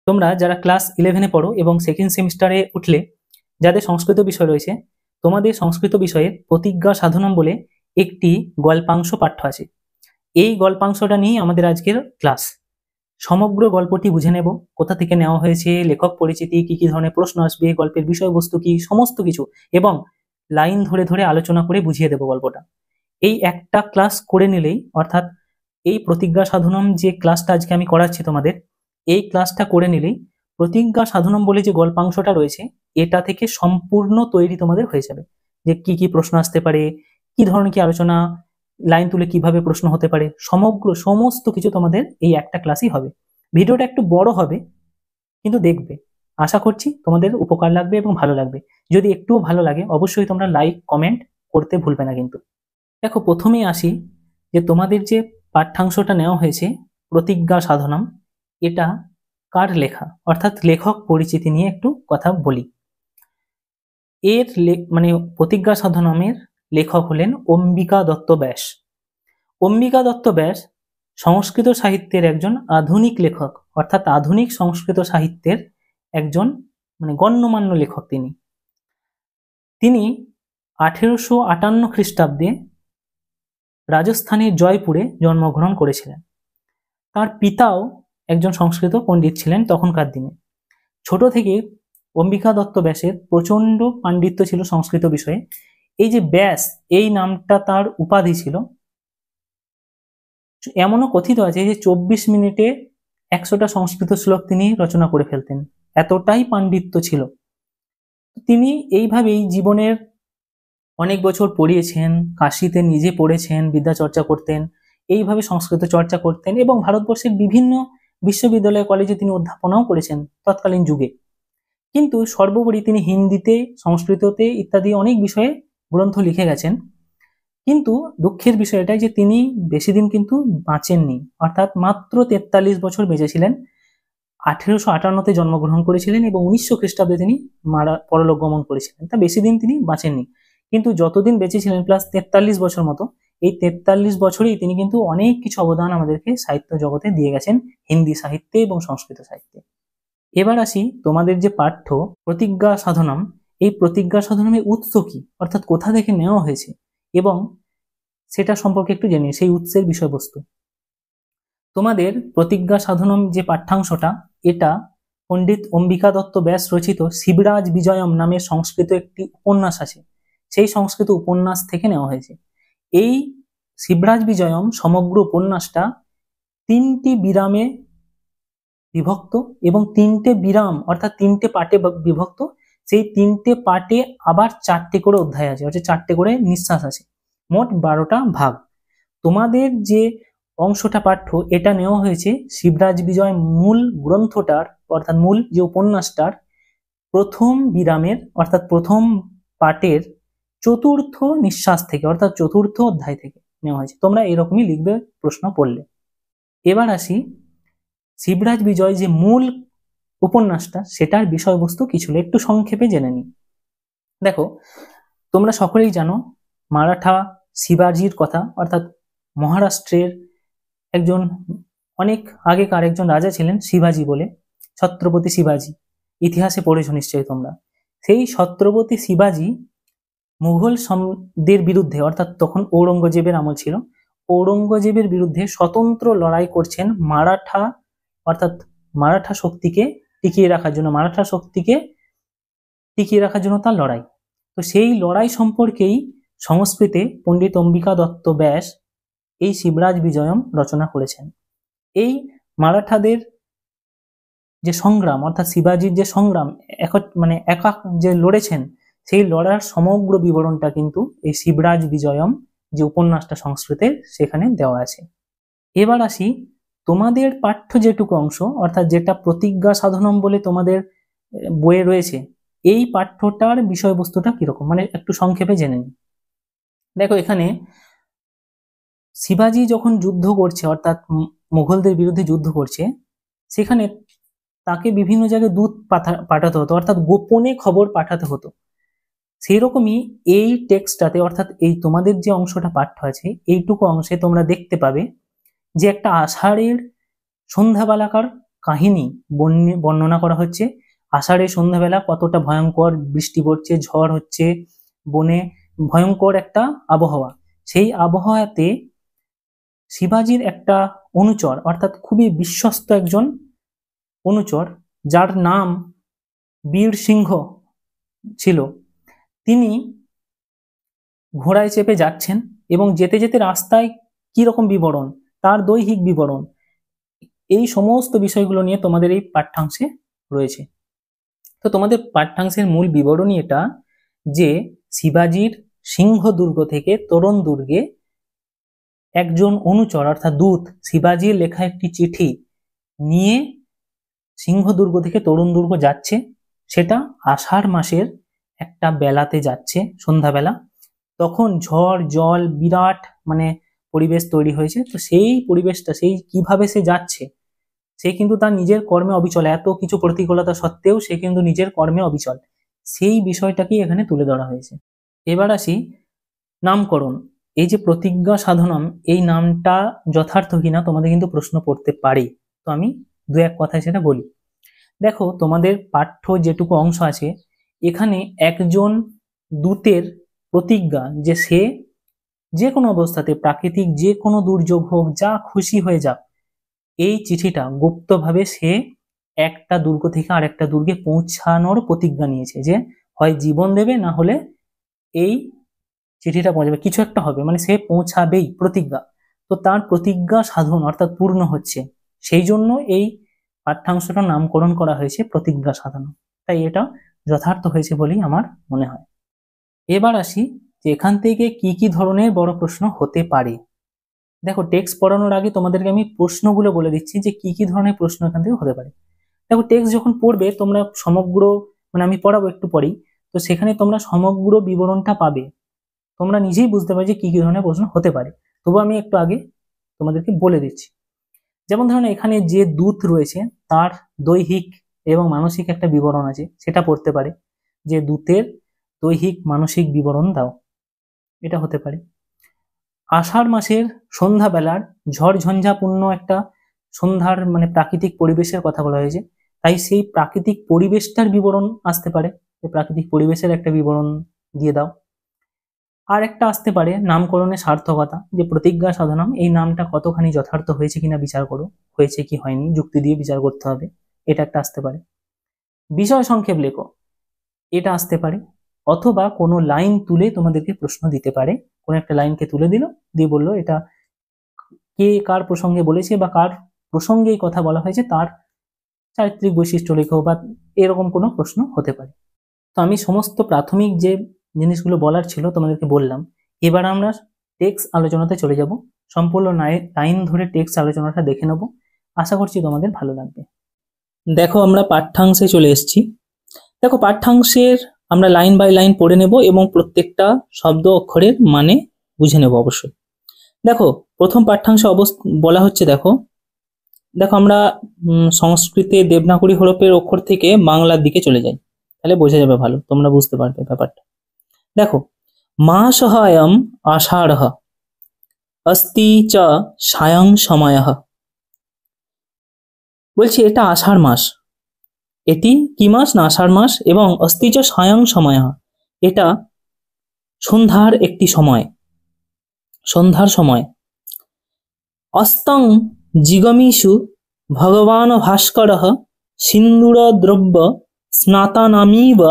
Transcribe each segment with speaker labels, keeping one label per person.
Speaker 1: তোমরা যারা ক্লাস 11-এ পড়ো এবং সেকেন্ড সেমিস্টারে উঠলে, যাদের সংস্কৃত বিষয় রয়েছে, তোমাদের সংস্কৃত বিষয়ের প্রতিজ্ঞা সাধনম বলে একটি গল্পাংশ পাঠ্য আছে। এই গল্পাংশটা নিয়েই আমাদের আজকের ক্লাস। সমগ্র গল্পটি বুঝে নেব, কোথা থেকে নেওয়া হয়েছে, লেখক পরিচিতি, কি কি ধরনের প্রশ্ন আসবে, গল্পের বিষয়বস্তু কি, সমস্ত কিছু, এবং লাইন ধরে ধরে আলোচনা করে বুঝিয়ে দেব গল্পটা। এই একটা ক্লাস করে নিলেই, অর্থাৎ এই প্রতিজ্ঞা সাধনম যে ক্লাসটা আজকে আমি করাচ্ছি তোমাদের, এই ক্লাসটা করে নিলেই প্রতিজ্ঞা সাধনম বলে যে গল্পাংশটা রয়েছে এটা থেকে সম্পূর্ণ তৈরি তোমাদের হয়ে যাবে। যে কি কি প্রশ্ন আসতে পারে, কি ধরনের কি আলোচনা, লাইন তুলে কিভাবে প্রশ্ন হতে পারে, সমস্ত কিছু তোমাদের এই একটা ক্লাসই হবে। ভিডিওটা একটু বড় হবে, কিন্তু দেখবে, আশা করছি তোমাদের উপকার লাগবে এবং ভালো লাগবে। যদি একটুও ভালো লাগে অবশ্যই তোমরা লাইক কমেন্ট করতে ভুলবে না কিন্তু। দেখো, প্রথমেই আসি যে তোমাদের যে পাঠ্যাংশটা নেওয়া হয়েছে প্রতিজ্ঞা সাধনম, এটা কার লেখা, অর্থাৎ লেখক পরিচিতি নিয়ে একটু কথা বলি। এর মানে প্রতিজ্ঞা সাধনমের লেখক হলেন অম্বিকা দত্ত ব্যাস। অম্বিকা দত্ত ব্যাস সংস্কৃত সাহিত্যের একজন আধুনিক লেখক, অর্থাৎ আধুনিক সংস্কৃত সাহিত্যের একজন মানে গণ্যমান্য লেখক। তিনি 1858 খ্রিস্টাব্দে রাজস্থানের জয়পুরে জন্মগ্রহণ করেছিলেন। তার পিতাও একজন সংস্কৃত পণ্ডিত ছিলেন তখনকার দিনে। ছোট থেকে অম্বিকা দত্ত ব্যাসের প্রচন্ড পাণ্ডিত্য ছিল সংস্কৃত বিষয়ে। এই যে ব্যাস, এই নামটা তার উপাধি ছিল। এমনও কথিত আছে যে 24 মিনিটে 100টা সংস্কৃত শ্লোক তিনি রচনা করে ফেলতেন, এতটাই পাণ্ডিত্য ছিল। তিনি এইভাবেই জীবনের অনেক বছর পড়িয়েছেন, কাশিতে নিজে পড়েছেন, বিদ্যা চর্চা করতেন, এইভাবে সংস্কৃত চর্চা করতেন এবং ভারতবর্ষের বিভিন্ন বিশ্ববিদ্যালয় কলেজে তিনি অধ্যাপনাও করেছেন তৎকালীন যুগে। কিন্তু সর্বোপরি তিনি হিন্দিতে, সংস্কৃততে ইত্যাদি অনেক বিষয়ে গ্রন্থ লিখে গেছেন। কিন্তু দুঃখের বিষয় এটাই যে তিনি বেশি দিন কিন্তু বাঁচেননি, অর্থাৎ মাত্র 43 বছর বেঁচেছিলেন। 1858-তে জন্মগ্রহণ করেছিলেন এবং 1900 খ্রিস্টাব্দে তিনি পরলোক গমন করেছিলেন। তা বেশি দিন তিনি বাঁচেননি, কিন্তু যতদিন বেঁচেছিলেন প্লাস 43 বছর মতো, এই 43 বছরেই তিনি কিন্তু অনেক কিছু অবদান আমাদেরকে সাহিত্য জগতে দিয়ে গেছেন, হিন্দি সাহিত্যে এবং সংস্কৃত সাহিত্যে। এবার আসি তোমাদের যে পাঠ্য প্রতিজ্ঞা সাধনম, এই প্রতিজ্ঞা সাধনমের উৎস কি, অর্থাৎ কোথা থেকে নেওয়া হয়েছে এবং সেটা সম্পর্কে একটু জেনে, সেই উৎসের বিষয়বস্তু। তোমাদের প্রতিজ্ঞা সাধনম যে পাঠ্যাংশটা, এটা পণ্ডিত অম্বিকা দত্ত ব্যাস রচিত শিবরাজ বিজয়ম নামের সংস্কৃত একটি উপন্যাস আছে, সেই সংস্কৃত উপন্যাস থেকে নেওয়া হয়েছে। এই শিবরাজ বিজয়ম সমগ্র উপন্যাসটা 3টি বিরামে বিভক্ত এবং 3টে বিরাম অর্থাৎ 3টে পার্টে বিভক্ত। সেই 3টে পার্টে আবার 4টে করে অধ্যায় আছে, অর্থাৎ 4টে করে নিঃশ্বাস আছে, মোট 12টা ভাগ। তোমাদের যে অংশটা পাঠ্য, এটা নেওয়া হয়েছে শিবরাজ বিজয় মূল গ্রন্থটার, অর্থাৎ মূল যে উপন্যাসটার প্রথম বিরামের, অর্থাৎ প্রথম পার্টের 4র্থ নিঃশ্বাস থেকে, অর্থাৎ 4র্থ অধ্যায় থেকে নেওয়া হয়েছে। তোমরা এরকমই লিখবে প্রশ্ন পড়লে। এবার আসি শিবরাজ বিজয় যে মূল উপন্যাসটা, সেটার বিষয়বস্তু কি ছিল একটু সংক্ষেপে জেনে নিই। দেখো, তোমরা সকলেই জানো মারাঠা শিবাজির কথা, অর্থাৎ মহারাষ্ট্রের একজন অনেক আগেকার একজন রাজা ছিলেন শিবাজি বলে, ছত্রপতি শিবাজি, ইতিহাসে পড়েছো নিশ্চয়ই তোমরা। সেই ছত্রপতি শিবাজি মুঘলদের বিরুদ্ধে, অর্থাৎ তখন ঔরঙ্গজেবের আমল ছিল, ঔরঙ্গজেবের বিরুদ্ধে স্বতন্ত্র লড়াই করছেন মারাঠা, অর্থাৎ মারাঠা শক্তিকে টিকিয়ে রাখার জন্য তার লড়াই। তো সেই লড়াই সম্পর্কেই সংস্কৃতে পণ্ডিত অম্বিকা দত্ত ব্যাস এই শিবরাজ বিজয়ম রচনা করেছেন। এই মারাঠাদের যে সংগ্রাম, অর্থাৎ শিবাজির যে সংগ্রাম, একা যে লড়েছেন, সেই লড়ার সমগ্র বিবরণটা কিন্তু এই শিবরাজ বিজয়ম যে উপন্যাসটা সংস্কৃতের, সেখানে দেওয়া আছে। এবার আসি তোমাদের পাঠ্য যেটুকু অংশ, অর্থাৎ যেটা প্রতিজ্ঞা সাধনম বলে তোমাদের বইয়ে রয়েছে, এই পাঠ্যটার বিষয়বস্তুটা কিরকম, একটু সংক্ষেপে জেনে নিই। দেখো, এখানে শিবাজি যখন যুদ্ধ করছে, অর্থাৎ মুঘলদের বিরুদ্ধে যুদ্ধ করছে, সেখানে তাকে বিভিন্ন জায়গায় দূত পাঠাতে হতো, অর্থাৎ গোপনে খবর পাঠাতে হতো। সেই রকমই এই টেক্সটটাতে, অর্থাৎ এই তোমাদের যে অংশটা পাঠ্য আছে, এইটুকু অংশে তোমরা দেখতে পাবে যে একটা আষাঢ়ের সন্ধ্যাবেলাকার কাহিনী বর্ণনা করা হচ্ছে। আষাঢ়ের সন্ধ্যাবেলা কতটা ভয়ঙ্কর বৃষ্টি পড়ছে, ঝড় হচ্ছে, বনে ভয়ঙ্কর একটা আবহাওয়া। সেই আবহাওয়াতে শিবাজির একটা অনুচর, অর্থাৎ খুবই বিশ্বস্ত একজন অনুচর, যার নাম বীর সিংহ ছিল, তিনি ঘোড়ায় চেপে যাচ্ছেন এবং যেতে যেতে রাস্তায় কি রকম বিবরণ, তার দৈহিক বিবরণ, এই সমস্ত বিষয়গুলো নিয়ে তোমাদের এই পাঠ্যাংশে রয়েছে। তো তোমাদের পাঠ্যাংশের মূল বিবরণী এটা যে শিবাজির সিংহ দুর্গ থেকে তোরণ দুর্গে একজন অনুচর অর্থাৎ দূত শিবাজির লেখা একটি চিঠি নিয়ে সিংহ দুর্গ থেকে তোরণ দুর্গ যাচ্ছে। সেটা আষাঢ় মাসের একটা বেলাতে যাচ্ছে, সন্ধ্যাবেলা। তখন ঝড় জল বিরাট পরিবেশ তৈরি হয়েছে। তো সেই পরিবেশটা, সেই কিভাবে সে যাচ্ছে, সে কিন্তু তার নিজের কর্মে অবিচল, এত কিছু প্রতিকূলতা সত্ত্বেও সে কিন্তু নিজের কর্মে অবিচল, সেই বিষয়টাকেই এখানে তুলে ধরা হয়েছে। এবার আসি নামকরণ। এই যে প্রতিজ্ঞা সাধনম, এই নামটা যথার্থ কিনা তোমাদের কিন্তু প্রশ্ন পড়তে পারে। তো আমি দু এক কথায় সেটা বলি। দেখো, তোমাদের পাঠ্য যেটুকু অংশ আছে, এখানে একজন দূতের প্রতিজ্ঞা যে সে যে কোনো অবস্থাতে, প্রাকৃতিক যে কোনো দুর্যোগ হোক, যা খুশি হয়ে যাক, এই চিঠিটা গুপ্তভাবে সে একটা দুর্গ থেকে আরেকটা দুর্গে পৌঁছানোর প্রতিজ্ঞা নিয়েছে, যে হয় জীবন দেবে, না হলে এই চিঠিটা পৌঁছাবে, কিছু একটা হবে, সে পৌঁছাবেই, প্রতিজ্ঞা। তো তার প্রতিজ্ঞা সাধন অর্থাৎ পূর্ণ হচ্ছে, সেই জন্য এই পাঠ্যাংশটার নামকরণ করা হয়েছে প্রতিজ্ঞা সাধন। তাই এটা যথার্থ হয়েছে বলেই আমার মনে হয়। এবার আসি যে এখান থেকে কি কি ধরনের বড় প্রশ্ন হতে পারে। দেখো, টেক্সট পড়ানোর আগে তোমাদেরকে আমি প্রশ্নগুলো বলে দিচ্ছি যে কি কি ধরনের প্রশ্ন এখান থেকে হতে পারে। দেখো, টেক্সট যখন পড়বে তোমরা সমগ্র, আমি পড়াবো একটু পরেই, তো সেখানে তোমরা সমগ্র বিবরণটা পাবে, তোমরা নিজেই বুঝতে পারবে যে কি কি ধরনের প্রশ্ন হতে পারে। তবু আমি একটু আগে তোমাদেরকে বলে দিচ্ছি। যেমন ধরুন, এখানে যে দূত রয়েছে তার দৈহিক এবং মানসিক একটা বিবরণ আছে, সেটা পড়তে পারে, যে দূতের দৈহিক মানসিক বিবরণ দাও, এটা হতে পারে। আষাঢ় মাসের সন্ধ্যাবেলার ঝড়ঝঞ্ঝাপূর্ণ একটা সন্ধ্যার প্রাকৃতিক পরিবেশের কথা বলা হয়েছে, তাই সেই প্রাকৃতিক পরিবেশটার বিবরণ আসতে পারে, যে প্রাকৃতিক পরিবেশের একটা বিবরণ দিয়ে দাও। আর একটা আসতে পারে নামকরণের সার্থকতা, যে প্রতিজ্ঞা সাধনম, এই নামটা কতখানি যথার্থ হয়েছে কিনা বিচার করো, হয়েছে কি হয়নি যুক্তি দিয়ে বিচার করতে হবে, এটা একটা আসতে পারে। বিষয় সংক্ষেপ লেখো, এটা আসতে পারে। অথবা কোনো লাইন তুলে তোমাদেরকে প্রশ্ন দিতে পারে, কোনো একটা লাইনকে তুলে দিল, দিয়ে বললো এটা কে কার প্রসঙ্গে বলেছে বা কার প্রসঙ্গে এই কথা বলা হয়েছে, তার চারিত্রিক বৈশিষ্ট্য লেখো, বা এরকম কোনো প্রশ্ন হতে পারে। তো আমি সমস্ত প্রাথমিক যে জিনিসগুলো বলার ছিল তোমাদেরকে বললাম। এবার আমরা টেক্সট আলোচনাতে চলে যাব, সম্পূর্ণ লাইন ধরে টেক্সট আলোচনাটা দেখে নেব, আশা করছি তোমাদের ভালো লাগবে। দেখো, আমরা পাঠ্যাংশে চলে এসেছি। দেখো, পাঠ্যাংশের আমরা লাইন বাই লাইন পড়ে নেব এবং প্রত্যেকটা শব্দ অক্ষরের মানে বুঝে নেব অবশ্যই। দেখো, প্রথম পাঠ্যাংশে বলা হচ্ছে, দেখো আমরা সংস্কৃতে দেবনাগরী হরফের অক্ষর থেকে বাংলার দিকে চলে যাই, তাহলে বোঝা যাবে ভালো, তোমরা বুঝতে পারবে ব্যাপারটা। দেখো, মাসঃ অয়ম আষাঢ় अस्ति च সায়ং সময়ঃ, বলছি এটা আষাঢ় মাস। এটি কি মাস না আষাঢ় মাস, এবং अस्ति च সায়ং সময়ঃ, এটা সন্ধ্যার একটি সময়, সন্ধ্যার সময়। অস্তং জিগমিষু ভগবান ভাস্করঃ সিন্দুর দ্রব্য স্নাতানামিব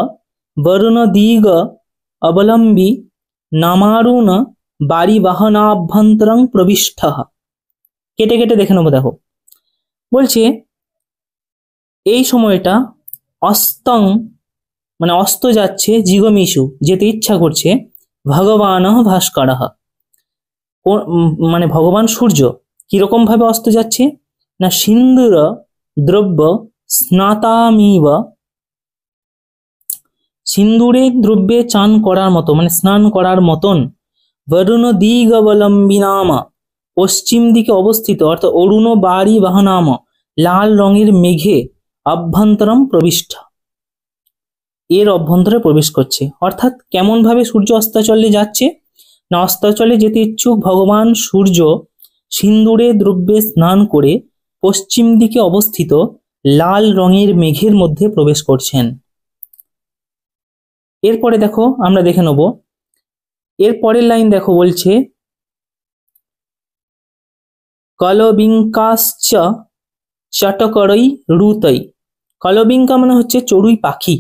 Speaker 1: বরুণদিগ অবলম্বী নামারুণ বাড়ি বাহনাভ্যন্তরং প্রবিষ্ঠ। কেটে কেটে দেখে নেবো। দেখো, বলছে এই সময়টা অস্তং অস্ত যাচ্ছে, জিগমিষু যেতে ইচ্ছা করছে, ভগবান ভাস্করঃ ভগবান সূর্য কিরকম ভাবে অস্ত যাচ্ছে না, সিন্দুর দ্রব্য স্নাতামিব, সিন্দুরের দ্রব্যে চান করার মতো স্নান করার মতন, বরুণ দিগ অবলম্বী নামা, পশ্চিম দিকে অবস্থিত অর্থাৎ অরুণ বাড়ি বাহনাম, লাল রঙের মেঘে অভ্যন্তরম প্রবিষ্ট, এর অভ্যন্তরে প্রবেশ করছে। অর্থাৎ কেমন ভাবে সূর্য অস্তাচলে যাচ্ছে না, অস্তাচলে যেতে ইচ্ছুক ভগবান সূর্য সিন্দুরে দ্রব্যে স্নান করে পশ্চিম দিকে অবস্থিত লাল রঙের মেঘের মধ্যে প্রবেশ করছেন। এরপরে দেখো আমরা দেখে নেব, এর পরের লাইন দেখো, বলছে কলবিঙ্কাশ্চ চটকরৈ রুতৈ। কলবিঙ্কা মানে হচ্ছে চড়ুই পাখি।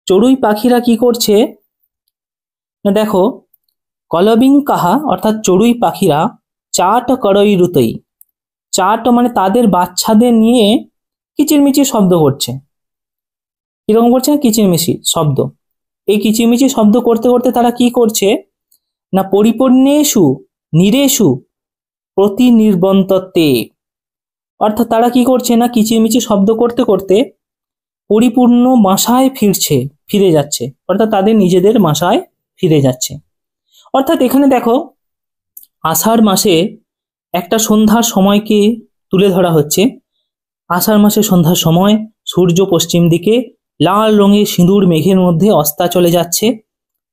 Speaker 1: চড়ুই পাখিরা কি করছে না, দেখো কলবিঙ্কাহা অর্থাৎ চড়ুই পাখিরা চাটকরৈ রুতৈ, চাট মানে তাদের বাচ্চাদের নিয়ে কিচিরমিচির শব্দ করছে। কিরকম করছে? কিচিরমিচির শব্দ। এই কিচিরমিচির শব্দ করতে করতে তারা কি করছে না, পরিপূর্ণেষু নিরেষু প্রতিনির্বন্ততে, অর্থাৎ তারা কি করছে না, কিচিরমিচির শব্দ করতে করতে পরিপূর্ণ বাসায় ফিরে যাচ্ছে, অর্থাৎ তাদের নিজেদের বাসায় ফিরে যাচ্ছে। অর্থাৎ এখানে দেখো আষাঢ় মাসে একটা সন্ধ্যার সময়কে তুলে ধরা হচ্ছে। আষাঢ় মাসে সন্ধ্যার সময় সূর্য পশ্চিম দিকে লাল রঙের সিঁদুর মেঘের মধ্যে অস্তা চলে যাচ্ছে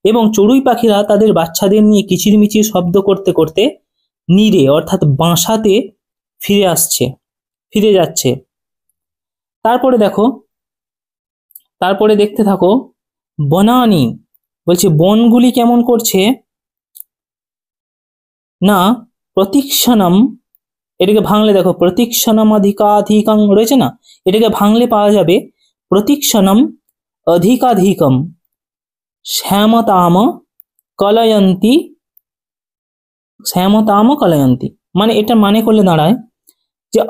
Speaker 1: এবং চড়ুই পাখিরা তাদের বাচ্চাদের নিয়ে কিচিরমিচির শব্দ করতে করতে নীরে অর্থাৎ বাসাতে ফিরে যাচ্ছে। তারপরে দেখো, তারপরে দেখতে থাকো, বনানি বলছে বনগুলি কেমন করছে না, প্রতীক্ষণম, এটাকে ভাঙলে দেখো প্রতীক্ষণম অধিকাধিকং রয়েছে না, এটাকে ভাঙলে পাওয়া যাবে প্রতীক্ষণম অধিকাধিকম শ্যামতাম কলয়ন্তী, শ্যামতাম কলয়ন্তী, মানে এটা মানে করলে দাঁড়ায় যে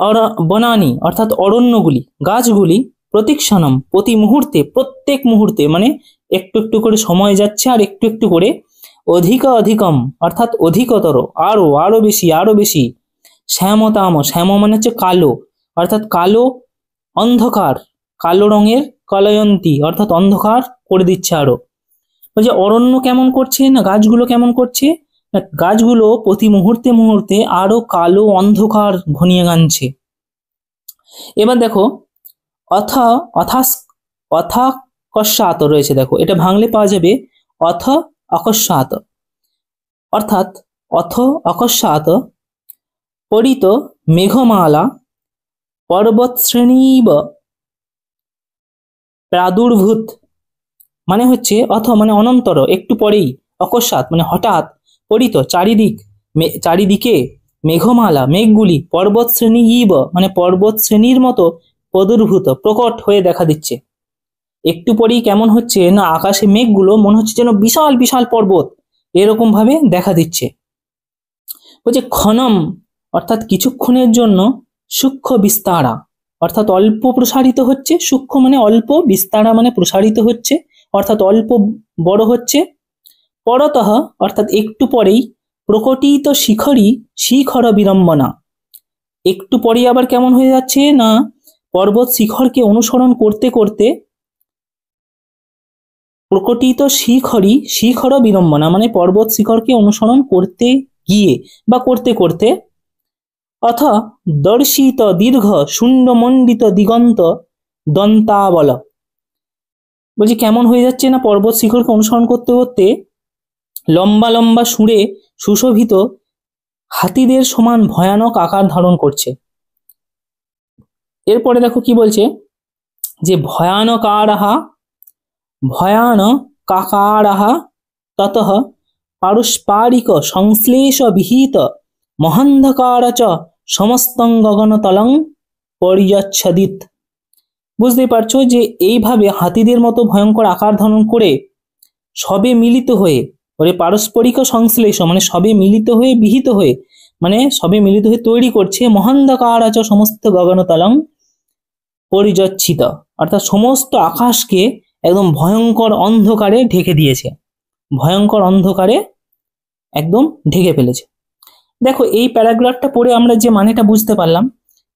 Speaker 1: বনানি অর্থাৎ অরণ্যগুলি, গাছগুলি প্রতীক্ষণম প্রতি মুহূর্তে, প্রত্যেক মুহূর্তে, মানে একটু একটু করে সময় যাচ্ছে আর একটু একটু করে অধিকম অর্থাৎ অধিকতর, আরো বেশি শ্যামতাম, শ্যাম মানে হচ্ছে কালো, অর্থাৎ কালো অন্ধকার, কালো রঙের কলয়ন্তী অর্থাৎ অন্ধকার করে দিচ্ছে আরো। বলছে অরণ্য কেমন করছে না, গাছগুলো কেমন করছে না, গাছগুলো প্রতি মুহূর্তে মুহূর্তে আরো কালো অন্ধকার ঘনিয়ে আনছে। এবার দেখো অথাকস্মাৎ রয়েছে, দেখো এটা ভাঙলে পাওয়া যাবে অথ অকস্মাৎ, অর্থাৎ অথ অকস্মাৎ পরিত মেঘমালা পর্বতশ্রেণীব প্রাদুর্ভূত, মানে হচ্ছে অথ মানে অনন্তর, একটু পরেই, অকস্মাৎ মানে হঠাৎ, পরিত চারিদিকে মেঘমালা মেঘগুলি পর্বত শ্রেণী ইব মানে পর্বত শ্রেণীর মতো প্রাদুর্ভূত প্রকট হয়ে দেখা দিচ্ছে। একটু পরেই কেমন হচ্ছে না, আকাশে মেঘগুলো মনে হচ্ছে যেন বিশাল বিশাল পর্বত এরকম ভাবে দেখা দিচ্ছে। বলছে ক্ষণম অর্থাৎ কিছুক্ষণের জন্য, সূক্ষ্ম বিস্তারা অর্থাৎ অল্প প্রসারিত হচ্ছে, সূক্ষ্ম মানে অল্প, বিস্তারা মানে প্রসারিত হচ্ছে অর্থাৎ অল্প বড় হচ্ছে। পরতঃ অর্থাৎ একটু পরেই প্রকটিত শিখর বিড়ম্বনা, একটু পরেই আবার কেমন হয়ে যাচ্ছে না, পর্বত শিখরকে অনুসরণ করতে করতে প্রকটিত শিখর বিড়ম্বনা মানে পর্বত শিখরকে অনুসরণ করতে গিয়ে বা করতে করতে, অথ দর্শিত দীর্ঘ শূন্যমণ্ডিত দিগন্ত দন্তাবল, বলছি কেমন হয়ে যাচ্ছে না, পর্বত শিখরকে অনুসরণ করতে করতে লম্বা লম্বা সুরে সুশোভিত হাতিদের সমান ভয়ানক আকার ধারণ করছে। এরপরে দেখো কি বলছে যে ভয়ানকাকারাহা ততঃ পারস্পারিক সংশ্লেষ বিহিত মহান্ধকার চ সমস্তং গগনতলং পরিযচ্ছদিত। বুঝতে পারছো যে এইভাবে হাতিদের মতো ভয়ঙ্কর আকার ধারণ করে সবে মিলিত হয়ে, ওরে পারস্পরিক সংশ্লেষ মানে সবে মিলিত হয়ে বিহিত হয়ে মানে সবে মিলিত হয়ে তৈরি করছে মহান্ধকার চ সমস্ত গগনতলং পরিযচ্ছিত, অর্থাৎ সমস্ত আকাশকে একদম ভয়ঙ্কর অন্ধকারে ঢেকে দিয়েছে, ভয়ঙ্কর অন্ধকারে একদম ঢেকে ফেলেছে। দেখো এই প্যারাগ্রাফটা পড়ে আমরা যে মানেটা বুঝতে পারলাম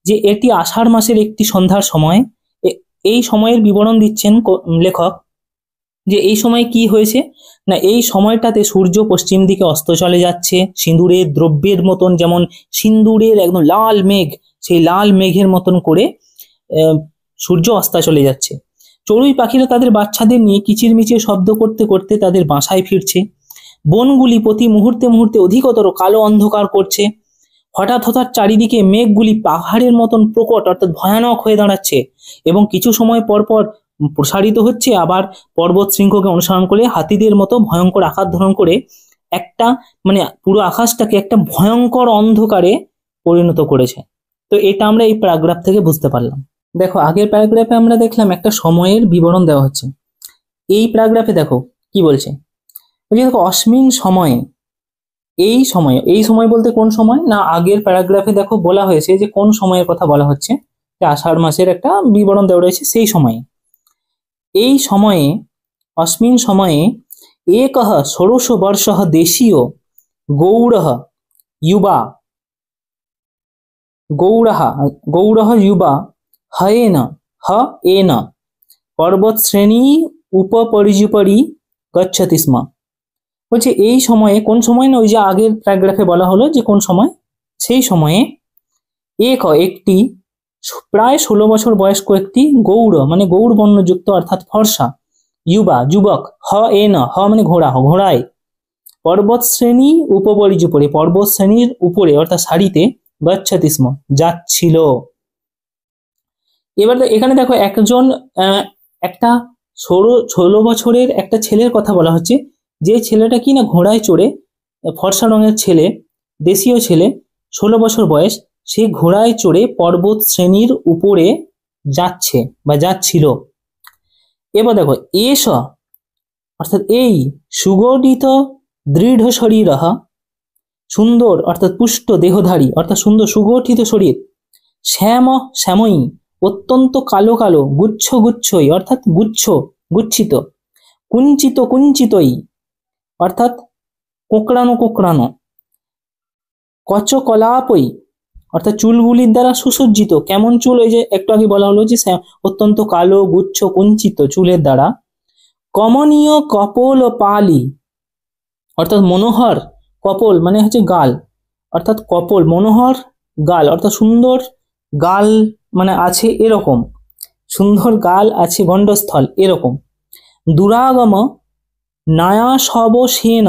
Speaker 1: যে এটি আষাঢ় মাসের একটি সন্ধ্যার সময়, এই সময়ের বিবরণ দিচ্ছেন লেখক যে এই সময় কি হয়েছে না, এই সময়টাতে সূর্য পশ্চিম দিকে অস্ত চলে যাচ্ছে, সিঁদুরের দ্রব্যের মতন, যেমন সিঁদুরের একদম লাল মেঘ, সেই লাল মেঘের মতন করে সূর্য অস্তা চলে যাচ্ছে। চড়ুই পাখিরা তাদের বাচ্চাদের নিয়ে কিচিরমিচির শব্দ করতে করতে তাদের বাসায় ফিরছে। বনগুলি প্রতি মুহূর্তে মুহূর্তে অধিকতর কালো অন্ধকার করছে। হঠাৎ হঠাৎ চারিদিকে মেঘগুলি পাহাড়ের মতন প্রকট অর্থাৎ ভয়ানক হয়ে দাঁড়াচ্ছে এবং কিছু সময় পর পর প্রসারিত হচ্ছে, আবার পর্বত শৃঙ্খকে অনুসরণ করে হাতিদের মতো ভয়ঙ্কর আকার ধারণ করে একটা মানে পুরো আকাশটাকে একটা ভয়ঙ্কর অন্ধকারে পরিণত করেছে। তো এটা আমরা এই প্যারাগ্রাফ থেকে বুঝতে পারলাম। দেখো আগের প্যারাগ্রাফে আমরা দেখলাম একটা সময়ের বিবরণ দেওয়া হচ্ছে, এই প্যারাগ্রাফে দেখো কি বলছে। দেখো অস্মিন সময়ে, এই সময় বলতে কোন সময় না, আগের প্যারাগ্রাফে দেখো বলা হয়েছে যে কোন সময়ের কথা বলা হচ্ছে, যে আষাঢ় মাসের একটা বিবরণ দেওয়া রয়েছে সেই সময়ে। এই সময়ে অস্মিন সময়ে একঃ ষোড়শ বর্ষঃ দেশীয় গৌড়ঃ युवा গৌড়ঃ युवा হয়েন পর্বত শ্রেণী উপপরিযুপরি গচ্ছতি স্ম। বলছে এই সময়ে, কোন সময় না, ওই যে আগের প্যারাগ্রাফে বলা হলো যে কোন সময়, সেই সময়ে একটি প্রায় 16 বছর বয়স্ক একটি গৌড় মানে গৌড় বর্ণযুক্ত অর্থাৎ ফর্সা, যুবক হ মানে ঘোড়ায় পর্বত শ্রেণী উপপরিযুপরি পর্বত শ্রেণীর উপরে অর্থাৎ সারিতে গচ্ছতি স্ম যাচ্ছিল। এবার এখানে দেখো একজন একটা 16 বছরের একটা ছেলের কথা বলা হচ্ছে, যে ছেলেটা কি না ঘোড়ায় চড়ে, ফর্সা রঙের ছেলে, দেশীয় ছেলে, 16 বছর বয়স, সে ঘোড়ায় চড়ে পর্বত শ্রেণীর উপরে যাচ্ছে বা যাচ্ছিল। এবার দেখো এস অর্থাৎ এই সুগঠিত দৃঢ় শরীর, সুন্দর অর্থাৎ পুষ্ট দেহধারী অর্থাৎ সুন্দর সুগঠিত শরীর, শ্যাময়ী অত্যন্ত কালো কালো, গুচ্ছই অর্থাৎ গুচ্ছিত, কুঞ্চিতই অর্থাৎ কোঁকড়ানো, কচকলাপই অর্থাৎ চুলগুলির দ্বারা সুসজ্জিত। কেমন চুল? ওই যে একটু আগে বলা হলো যে অত্যন্ত কালো গুচ্ছ কুঞ্চিত চুলের দ্বারা। কমনীয় কপোল পালি অর্থাৎ মনোহর, কপোল মানে হচ্ছে গাল, অর্থাৎ কপোল মনোহর গাল অর্থাৎ সুন্দর গাল মানে আছে এরকম, সুন্দর গাল আছে গণ্ডস্থল এরকম। দুরাগম নায়াসবসেন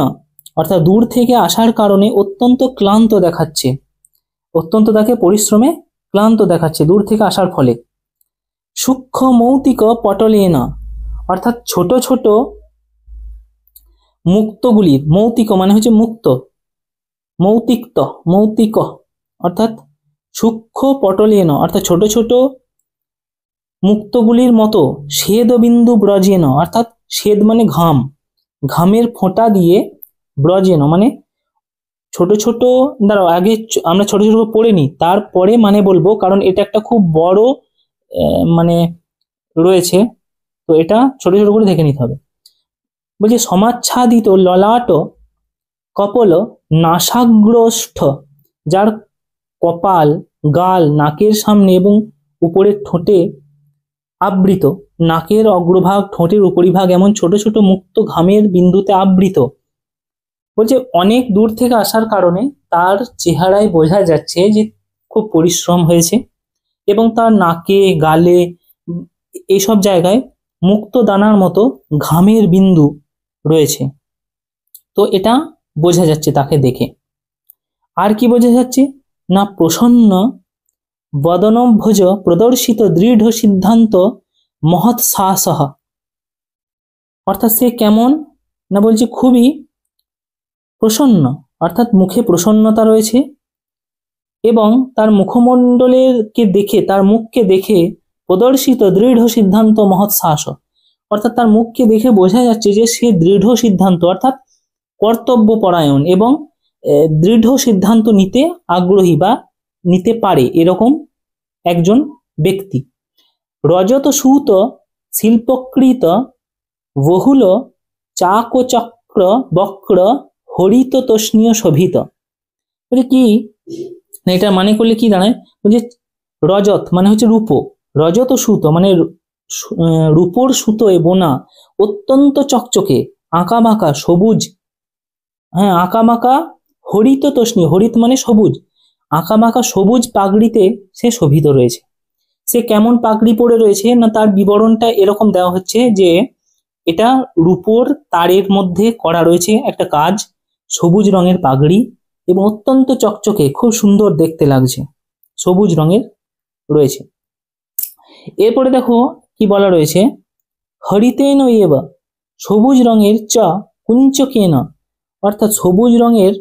Speaker 1: অর্থাৎ দূর থেকে আসার কারণে অত্যন্ত ক্লান্ত দেখাচ্ছে, অত্যন্ত তাকে পরিশ্রমে ক্লান্ত দেখাচ্ছে দূর থেকে আসার ফলে। সূক্ষ্ম মৌতিক পটলেন অর্থাৎ ছোট ছোট মুক্তগুলির, মৌতিক মানে হচ্ছে মুক্ত, মৌতিক অর্থাৎ সূক্ষ্ম পটলেন অর্থাৎ ছোট ছোট মুক্তগুলির মতো, শ্বেদবিন্দু ব্রজেন অর্থাৎ শ্বেদ মানে ঘাম, ঘামের ফোঁটা দিয়ে, ব্রজেন মানে ছোট ছোট, দাঁড়াও আগে আমরা ছোট ছোট পড়ে নিই তারপরে মানে বলবো, কারণ এটা একটা খুব বড় মানে রয়েছে, তো এটা ছোট ছোট করে দেখে নিতে হবে। বলছি সমাচ্ছাদিত ললাট কপল নাসাগ্রষ্ঠ, যার কপাল গাল নাকের সামনে এবং উপরের ঠোঁটে আবৃত, নাকের অগ্রভাগ ঠোঁটের উপরিভাগ এমন ছোট ছোট মুক্ত ঘামের বিন্দুতে আবৃত। বলছে অনেক দূর থেকে আসার কারণে তার চেহারায় বোঝা যাচ্ছে যে খুব পরিশ্রম হয়েছে এবং তার নাকে গালে এইসব জায়গায় মুক্ত দানার মতো ঘামের বিন্দু রয়েছে। তো এটা বোঝা যাচ্ছে তাকে দেখে। আর কি বোঝা যাচ্ছে না, প্রসন্ন বদনভোজ প্রদর্শিত দৃঢ় সিদ্ধান্ত মহৎ সাহসহ অর্থাৎ সে কেমন না, বলছে খুবই প্রসন্ন অর্থাৎ মুখে প্রসন্নতা রয়েছে এবং তার মুখমণ্ডলেরকে দেখে, তার মুখকে দেখে প্রদর্শিত দৃঢ় সিদ্ধান্ত মহৎ সাহস অর্থাৎ তার মুখকে দেখে বোঝা যাচ্ছে যে সে দৃঢ় সিদ্ধান্ত অর্থাৎ কর্তব্যপরায়ণ এবং দৃঢ় সিদ্ধান্ত নিতে আগ্রহী বা নিতে পারে এরকম একজন ব্যক্তি। রজত সুত শিল্পকৃত বহুল চাকচক্র বক্র হরিত তস্নীয় শোভিত। বলে কি না, এটা মানে করলে কি দাঁড়ায়, বলছে রজত মানে হচ্ছে রূপো, রজত সুত মানে রূপোর সুতোয় বোনা, অত্যন্ত চকচকে আঁকাবাঁকা সবুজ, হ্যাঁ আঁকাবাঁকা হরিত তস্নী, হরিত মানে সবুজ, আঁকাবাঁকা সবুজ পাগড়িতে সে শোভিত রয়েছে। সে কেমন পাগড়ি পরে রয়েছে না, তার বিবরণটা এরকম দেওয়া হচ্ছে যে এটা রূপোর তারের মধ্যে করা রয়েছে একটা কাজ, সবুজ রঙের পাগড়ি এবং অত্যন্ত চকচকে, খুব সুন্দর দেখতে লাগছে, সবুজ রঙের রয়েছে। এরপরে দেখো কি বলা রয়েছে, হরিতেন এব, সবুজ রঙের চ কুঞ্চকেন, অর্থাৎ সবুজ রঙের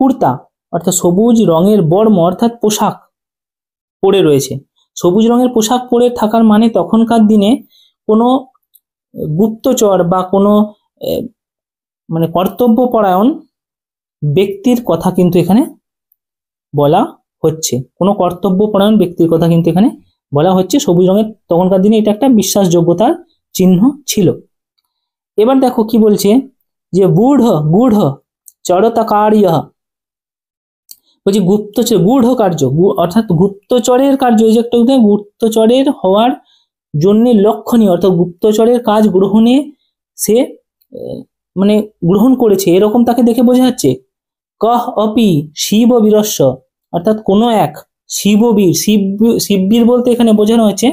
Speaker 1: কুর্তা অর্থাৎ সবুজ রঙের বর্ম অর্থাৎ পোশাক পরে রয়েছে। সবুজ রঙের পোশাক পরে থাকার মানে তখনকার দিনে কোনো গুপ্তচর বা কোনো মানে কর্তব্যপরায়ণ ব্যক্তির কথা কিন্তু এখানে বলা হচ্ছে, কোনো কর্তব্যপরায়ণ ব্যক্তির কথা কিন্তু এখানে বলা হচ্ছে। সবুজ রঙের তখনকার দিনে এটা একটা বিশ্বাসযোগ্যতার চিহ্ন ছিল। এবার দেখো কি বলছে, যে গূঢ় গূঢ় চরতাকার্য, বলছি গুপ্তচর, গূঢ় কার্য অর্থাৎ গুপ্তচরের কার্য, এই যে একটা গুপ্তচরের হওয়ার জন্য লক্ষণীয়, অর্থাৎ গুপ্তচরের কাজ গ্রহণে সে মানে গ্রহণ করেছে এরকম তাকে দেখে বোঝা যাচ্ছে। কহ অপি শিব বীরস্য, অর্থাৎ কোনো এক শিববীর, শিববীর বলতে এখানে বোঝানো হচ্ছে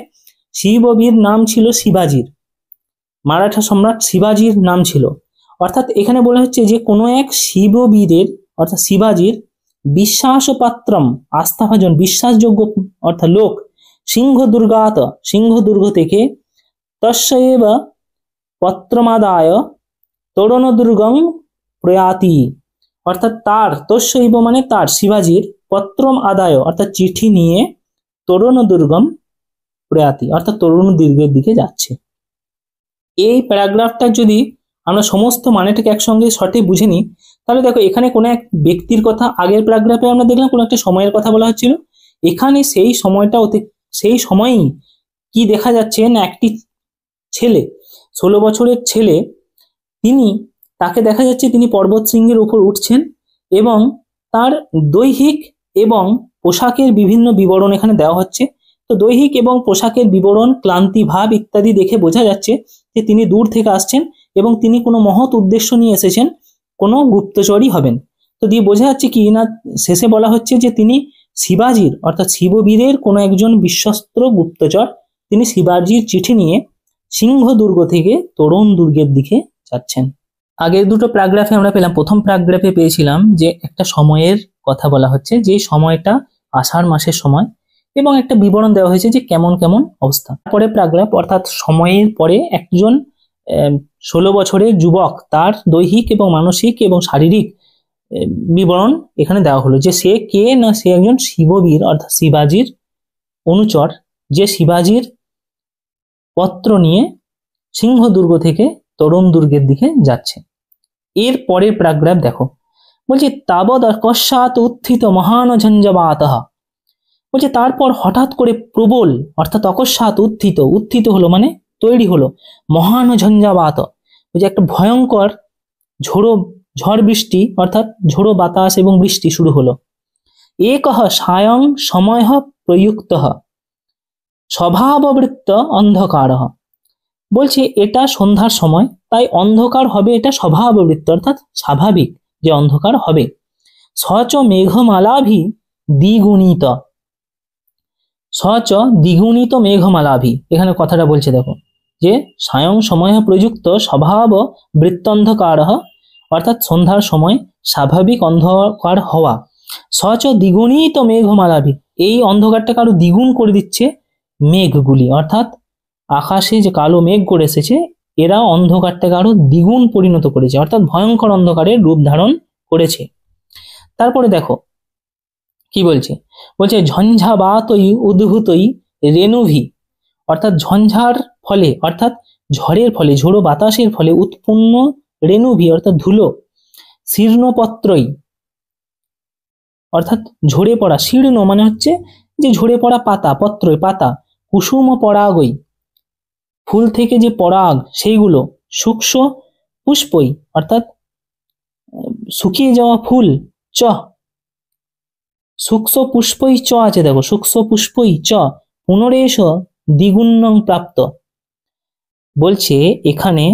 Speaker 1: শিববীর নাম ছিল শিবাজির, মারাঠা সম্রাট শিবাজির নাম ছিল। অর্থাৎ এখানে বলা হচ্ছে যে কোনো এক শিববীরের অর্থাৎ শিবাজির বিশ্বাসপাত্রম, আস্থাভাজন, বিশ্বাসযোগ্য অর্থাৎ লোক, সিংহ দুর্গাত, সিংহ দুর্গ থেকে, তস্যৈব পত্রমাদায় তরুণ দুর্গম প্রয়াতি, অর্থাৎ তার, তস্যৈব মানে তার, শিবাজির, পত্রম আদায় অর্থাৎ চিঠি নিয়ে, তরুণ দুর্গম প্রয়াতি অর্থাৎ তরুণ দুর্গের দিকে যাচ্ছে। এই প্যারাগ্রাফটা যদি আমরা সমস্ত মানেটাকে একসঙ্গে সঠিক বুঝে নিই, তাহলে দেখো এখানে কোনো এক ব্যক্তির কথা, আগের প্যারাগ্রাফে আমরা দেখলাম কোনো একটা সময়ের কথা বলা হচ্ছিল, এখানে সেই সময়টা সেই সময়ই কি দেখা যাচ্ছে না, একটি ছেলে, 16 বছরের ছেলে, তাকে দেখা যাচ্ছে তিনি পর্বত শৃঙ্গের উপর উঠছেন এবং তার দৈহিক এবং পোশাকের বিভিন্ন বিবরণ এখানে দেওয়া হচ্ছে। তো দৈহিক এবং পোশাকের বিবরণ, ক্লান্তি ভাব ইত্যাদি দেখে বোঝা যাচ্ছে যে তিনি দূর থেকে আসছেন এবং তিনি কোনো মহৎ উদ্দেশ্য নিয়ে এসেছেন, কোনো গুপ্তচরই হবেন। তো দিয়ে বোঝা যাচ্ছে কি না, শেষে বলা হচ্ছে যে তিনি শিবাজির অর্থাৎ শিববীরের কোনো একজন বিশ্বস্ত গুপ্তচর, তিনি শিবাজির চিঠি নিয়ে সিংহ দুর্গ থেকে তরুণ দুর্গের দিকে যাচ্ছেন। আগের দুটো প্যারাগ্রাফে আমরা পেলাম, প্রথম প্যারাগ্রাফে পেয়েছিলাম যে একটা সময়ের কথা বলা হচ্ছে, যে সময়টা আষাঢ় মাসের সময়, এবং একটা বিবরণ দেওয়া হয়েছে যে কেমন কেমন অবস্থা। পরে প্যারাগ্রাফ অর্থাৎ সময়ের পরে একজন 16 বছরের যুবক, তার দৈহিক এবং মানসিক এবং শারীরিক বিবরণ এখানে দেওয়া হলো, যে সে কে না, সে একজন শিববীর অর্থাৎ শিবাজির অনুচর, যে শিবাজির পত্র নিয়ে সিংহ দুর্গ থেকে তরুণ দুর্গের দিকে যাচ্ছে। এর পরের প্যারাগ্রাফ দেখো, বলছে তাবদ অকস্মাৎ উত্থিত মহান ঝঞ্ঝাবাতঃ, বলছে তারপর হঠাৎ করে প্রবল অর্থাৎ অকস্মাৎ উত্থিত, উত্থিত হলো মানে তৈরি হলো, মহান ঝঞ্ঝাবাত, বলছে একটা ভয়ঙ্কর ঝড় বৃষ্টি অর্থাৎ ঝোড়ো বাতাস এবং বৃষ্টি শুরু হলো। একঃ সায়ং সময় প্রযুক্ত স্বভাববৃত্ত অন্ধকার, বলছে এটা সন্ধ্যার সময়, তাই অন্ধকার হবে, এটা স্বভাববৃত্ত অর্থাৎ স্বাভাবিক যে অন্ধকার হবে। সচ মেঘমালাভি দ্বিগুণিত, সচ দ্বিগুণিত মেঘমালাভি, এখানে কথাটা বলছে দেখো, যে সায়ং সময় প্রযুক্ত স্বভাব বৃত্তন্ধকার, অর্থাৎ সন্ধ্যার সময় স্বাভাবিক অন্ধকার হওয়া, সচ দ্বিগুণিত মেঘমালাভি, এই অন্ধকারটাকে আরো দ্বিগুণ করে দিচ্ছে মেঘগুলি, অর্থাৎ আকাশে যে কালো মেঘ করে এসেছে এরা অন্ধকারটাকে আরো দ্বিগুণ পরিণত করেছে, অর্থাৎ ভয়ঙ্কর অন্ধকারের রূপ ধারণ করেছে। তারপরে দেখো কি বলছে, বলছে ঝঞ্ঝাবাতই উদ্ভূতই রেণুভি, অর্থাৎ ঝঞ্ঝার ফলে অর্থাৎ ঝড়ের ফলে, ঝোড়ো বাতাসের ফলে উৎপন্ন রেণুভি অর্থাৎ ধুলো, শীর্ণপত্রই অর্থাৎ ঝরে পড়া, শীর্ণ মানে হচ্ছে যে ঝরে পড়া পাতা, পত্রই পাতা, কুসুম পরাগই ফুল থেকে যে পরাগ সেইগুলো, সূক্ষ্ম পুষ্পই অর্থাৎ শুকিয়ে যাওয়া ফুল, চ সূক্ষ্ম পুষ্পই চ আছে দেখো, সূক্ষ্ম পুষ্পই চ পুনরেশ দ্বিগুণং প্রাপ্ত, বলছে এখানে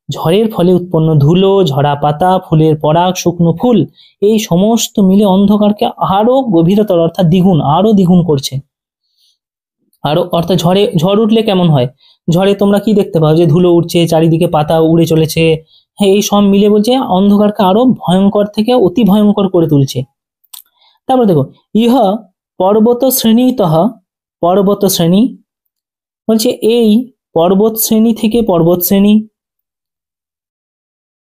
Speaker 1: ঝড়ের ফলে উৎপন্ন ধুলো, ঝরা পাতা, ফুলের পরাগ, শুকনো ফুল, এই সমস্ত মিলে অন্ধকারকে আরো গভীরতর অর্থাৎ দ্বিগুণ, আরো দ্বিগুণ করছে। আরো অর্থাৎ ঝড় উঠলে কেমন হয়, ঝড়ে তোমরা কি দেখতে পাও, যে ধুলো উঠছে, চারিদিকে পাতা উড়ে চলেছে, হ্যাঁ, এই সব মিলে বলছে অন্ধকারকে আরো ভয়ঙ্কর থেকে অতি ভয়ঙ্কর করে তুলছে। তারপর দেখো, ইহ পর্বত শ্রেণীতঃ, পর্বত শ্রেণী বলছে এই পর্বত শ্রেণী থেকে পর্বত শ্রেণী,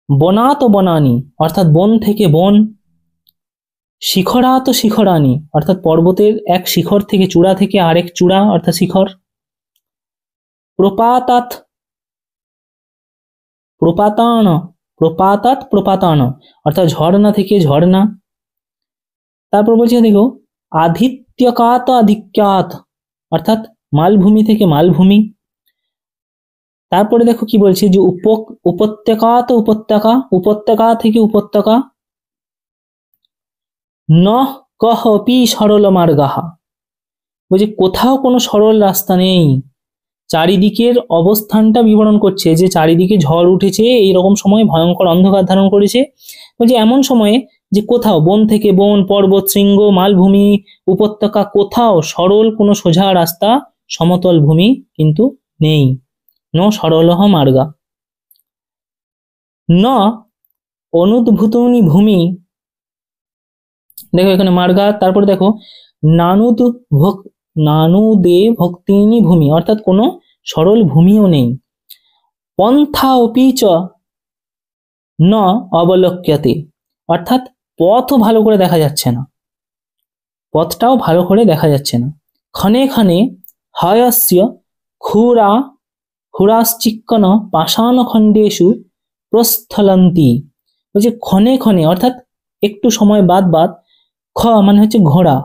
Speaker 1: বনাত বনানি অর্থাৎ বন থেকে বন, শিখরাত শিখরানি অর্থাৎ পর্বতের এক শিখর থেকে চূড়া থেকে আরেক চূড়া অর্থাৎ শিখর, প্রপাতাত প্রপাতান, প্রপাতাত প্রপাতান অর্থাৎ ঝর্ণা থেকে ঝর্ণা। তারপর বলছে দেখো আধিত্যকাত আধিক্যাত অর্থাৎ মালভূমি থেকে মালভূমি। তারপরে দেখো কি বলছে যে উপত্যকাত উপত্যকা, উপত্যকা থেকে উপত্যকা, ন কহ অপি সরল মার্গাহা বলছে কোথাও কোনো সরল রাস্তা নেই। চারিদিকের অবস্থানটা বিবরণ করছে যে চারিদিকে ঝড় উঠেছে, এইরকম সময় ভয়ঙ্কর অন্ধকার ধারণ করেছে। বলছে এমন সময়ে যে কোথাও বন থেকে বন, পর্বত শৃঙ্গ, মালভূমি, উপত্যকা, কোথাও সরল কোনো সোজা রাস্তা, সমতল ভূমি কিন্তু নেই। ন সরলহ মার্গা, ন অনুদ্ভূতনি ভূমি, দেখো এখানে মার্গা। তারপর দেখো নানুদে ভক্তিনি ভূমি অর্থাৎ কোনো সরল ভূমিও নেই। পন্থা অপিচ ন অবলোক্যতে অর্থাৎ পথও ভালো করে দেখা যাচ্ছে না, পথটাও ভালো করে দেখা যাচ্ছে না। ক্ষণে ক্ষণে হয়স্য ক্ষুরা ক্ষুরাশ্চিক্কন পাষাণ খণ্ডেষু প্রস্থলন্তি বলছে ক্ষণে ক্ষণে অর্থাৎ একটু সময় বাদ বাদ, খ মানে হচ্ছে ঘোড়া,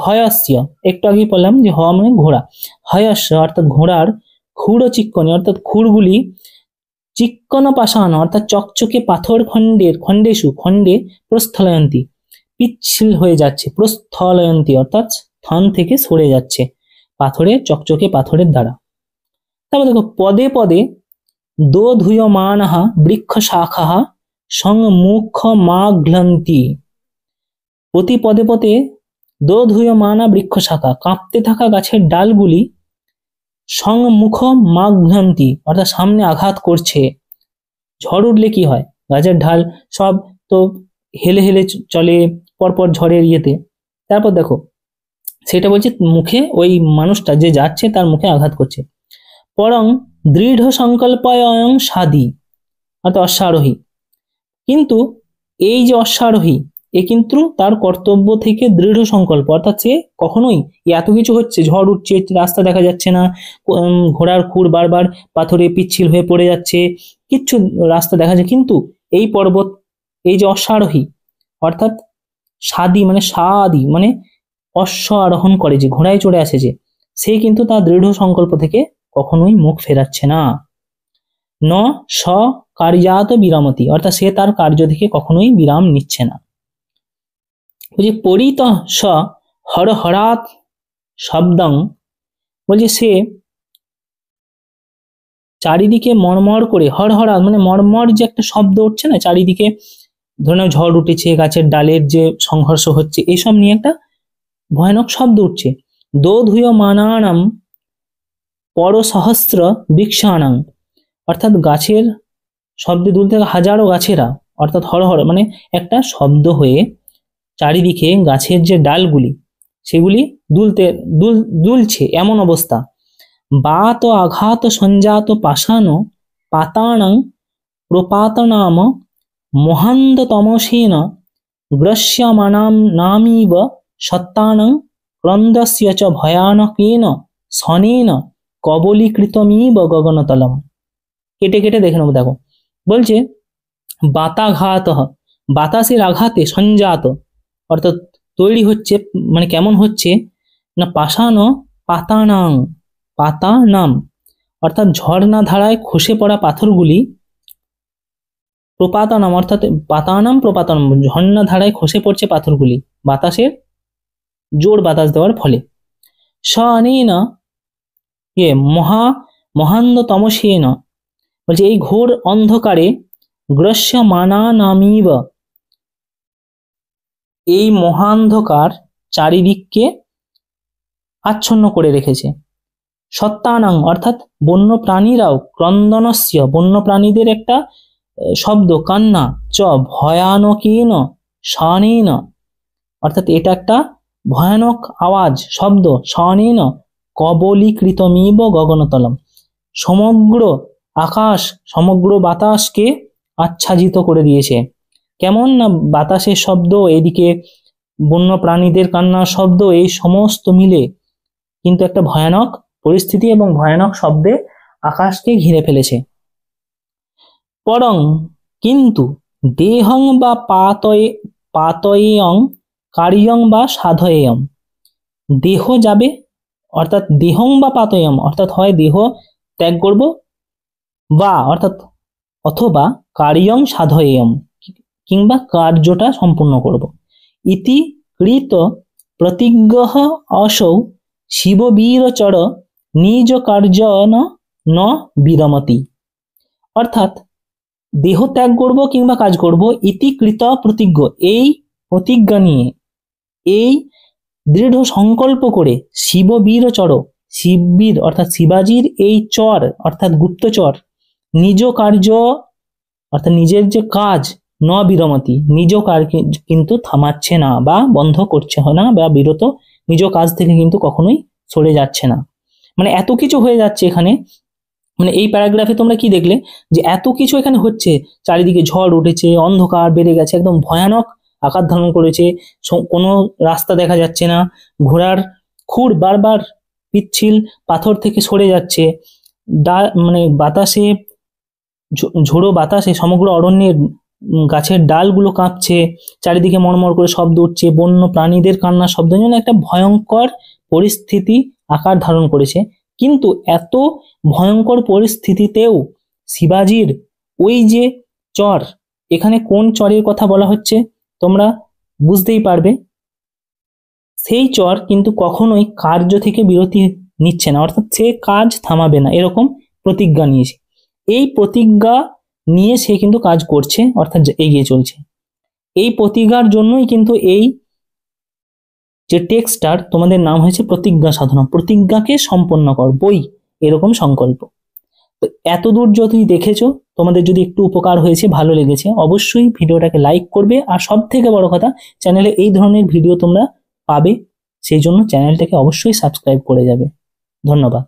Speaker 1: হয়স্য একটু আগে বললাম যে হ মানে ঘোড়া, হয়স্য অর্থাৎ ঘোড়ার, ক্ষুর চিক্কনে অর্থাৎ ক্ষুরগুলি, চিক্কন পাষাণ অর্থাৎ চকচকে পাথর খণ্ডেষু খণ্ডে প্রস্থলয়ন্তী পিচ্ছিল হয়ে যাচ্ছে, প্রস্থলয়ন্তী অর্থাৎ স্থান থেকে সরে যাচ্ছে পাথরের চকচকে পাথরের দ্বারা। তারপর দেখো পদে পদে দোধূয়মানঃ বৃক্ষ শাখাঃ সংমুখ মাঘ্লন্তি, প্রতি পদে পদে দোধূয়মানা বৃক্ষ শাখা কাঁপতে থাকা গাছের ডালগুলি, সংমুখ মাঘ্লন্তি অর্থাৎ সামনে আঘাত করছে। ঝড় উঠলে কি হয়, গাছের ঢাল সব তো হেলে হেলে চলে পরপর ঝড়ের ইয়েতে। তারপর দেখো সেটা বলছে মুখে ওই মানুষটা যে যাচ্ছে তার মুখে আঘাত করছে। পরং দৃঢ় সংকল্পয়ং সাধি অর্থাৎ অশ্বারোহী, কিন্তু এই যে অশ্বারোহী এ কিন্তু তার কর্তব্য থেকে দৃঢ় সংকল্প অর্থাৎ সে কখনোই এত কিছু হচ্ছে, ঝড় উঠছে, রাস্তা দেখা যাচ্ছে না, ঘোড়ার খুর বারবার পাথরে পিচ্ছিল হয়ে পড়ে যাচ্ছে, কিচ্ছু রাস্তা দেখা যায়, কিন্তু এই পর্বত এই যে অশ্বারোহী অর্থাৎ সাদি মানে অশ্ব আরোহণ করে, যে ঘোড়ায় চড়ে আসে যে, সে কিন্তু তার দৃঢ় সংকল্প থেকে কখনোই মুখ ফেরাচ্ছে না। ন স কার্যাত বিরামতি অর্থাৎ সে তার কার্য থেকে কখনোই বিরাম নিচ্ছে না। বলছে পরিত স হর হরাত শব্দং বলছে সে চারিদিকে মরমর করে, হর হরাত মানে মরমর যে একটা শব্দ উঠছে না চারিদিকে, ধরে নাও ঝড় উঠেছে, গাছের ডালের যে সংঘর্ষ হচ্ছে, এইসব নিয়ে একটা ভয়ানক শব্দ উঠছে। দোধূয়মানানাম পরসহস্র বৃক্ষানাং অর্থাৎ গাছের শব্দে দুলতে হাজারো গাছেরা অর্থাৎ হরহর মানে একটা শব্দ হয়ে চারিদিকে গাছের যে ডালগুলি সেগুলি দুলছে এমন অবস্থা। বাত আঘাত সঞ্জাত পাষাণ পাতানাং প্রপাতনাম মহান্দ তমসেন গ্রস্যমানাম নামিব সত্তানাং ক্রন্দস্য চ ভয়ানকেন সনেন কবলীকৃতমিব গগনতলম। কেটে কেটে দেখে নেবো। দেখো বলছে বাতাঘাত বাতাসের আঘাতে সঞ্জাত অর্থাৎ তৈরি হচ্ছে, মানে কেমন হচ্ছে না, পাষাণ পাতানাম অর্থাৎ ঝর্ণা ধারায় খসে পড়া পাথরগুলি, প্রপাতনাম অর্থাৎ প্রপাতনাম ঝর্ণা ধারায় খসে পড়ছে পাথরগুলি বাতাসের জোর বাতাস দেওয়ার ফলে। স অনেন মহান্দ তমসেন বলছে এই ঘোর অন্ধকারে গ্রস্যমানানামিব এই মহান্ধকার চারিদিককে আচ্ছন্ন করে রেখেছে। সত্তানাং অর্থাৎ বন্য প্রাণীরাও ক্রন্দনস্য বন্য প্রাণীদের একটা শব্দ কান্না চ ভয়ানকীন শানীন, অর্থাৎ এটা একটা ভয়ানক আওয়াজ শব্দ, শানীন কবলীকৃতমিব গগনতলম, সমগ্র আকাশ সমগ্র বাতাসকে আচ্ছাদিত করে দিয়েছে। কেমন না বাতাসের শব্দ, এদিকে বন্য প্রাণীদের কান্নার শব্দ, এই সমস্ত মিলে কিন্তু একটা ভয়ানক পরিস্থিতি এবং ভয়ানক শব্দে আকাশকে ঘিরে ফেলেছে। পরং কিন্তু দেহং বা পাতয়েয়ং কার্যং বা সাধয়েয়ম, দেহ যাবে অর্থাৎ দেহং বা পাতয়েয়ম অর্থাৎ হয় দেহ ত্যাগ করব, বা অর্থাৎ অথবা কার্যং সাধয়েয়ম কিংবা কার্যটা সম্পূর্ণ করব। ইতি কৃত প্রতিজ্ঞঃ অসৌ শিববীরচর নিজ কার্য ন বিরমতি, অর্থাৎ দেহ ত্যাগ করব কিংবা কাজ করব, ইতি কৃত প্রতিজ্ঞ এই প্রতিজ্ঞা নিয়ে, এই দৃঢ় সংকল্প করে শিববীরচর শিববীর অর্থাৎ শিবাজির এই চর অর্থাৎ গুপ্তচর, নিজ কার্য অর্থাৎ নিজের যে কাজ ন বিরমতি নিজ কাজ কিন্তু থামাচ্ছে না বা বন্ধ করছে না বা বিরত নিজ কাজ থেকে কিন্তু কখনোই সরে যাচ্ছে না। মানে এত কিছু হয়ে যাচ্ছে এখানে, মানে এই প্যারাগ্রাফে তোমরা কি দেখলে যে এত কিছু এখানে হচ্ছে, চারিদিকে ঝড় উঠেছে, অন্ধকার বেড়ে গেছে, একদম ভয়ানক আকার ধারণ করেছে, কোনো রাস্তা দেখা যাচ্ছে না, ঘোড়ার খুর বারবার পিচ্ছিল পাথর থেকে সরে যাচ্ছে, মানে বাতাসে ঝোড়ো বাতাসে সমগ্র অরণ্যের গাছের ডালগুলো কাঁপছে, চারিদিকে মরমর করে শব্দ উঠছে, বন্য প্রাণীদের কান্নার শব্দ, যেন একটা ভয়ঙ্কর পরিস্থিতি আকার ধারণ করেছে। কিন্তু এত ভয়ঙ্কর পরিস্থিতিতেও শিবাজির ওই যে চর, এখানে কোন চরের কথা বলা হচ্ছে তোমরা বুঝতেই পারবে, সেই চর কিন্তু কখনোই কার্য থেকে বিরতি নিচ্ছে না, অর্থাৎ সে কাজ থামাবে না, এরকম প্রতিজ্ঞা নিয়েছে। এই প্রতিজ্ঞা নিয়ে সে কিন্তু কাজ করছে অর্থাৎ এগিয়ে চলছে। এই প্রতিজ্ঞার জন্যই কিন্তু এই যে টেক্সটার তোমাদের নাম হয়েছে প্রতিজ্ঞা সাধনা, প্রতিজ্ঞাকে সম্পন্ন কর বই, এরকম সংকল্প। তো এতদূর যদি দেখেছো, তোমাদের যদি একটু উপকার হয়েছে, ভালো লেগেছে, অবশ্যই ভিডিওটাকে লাইক করবে, আর সব থেকে বড় কথা চ্যানেলে এই ধরনের ভিডিও তোমরা পাবে, সেই জন্য চ্যানেলটাকে অবশ্যই সাবস্ক্রাইব করে যাবে। ধন্যবাদ।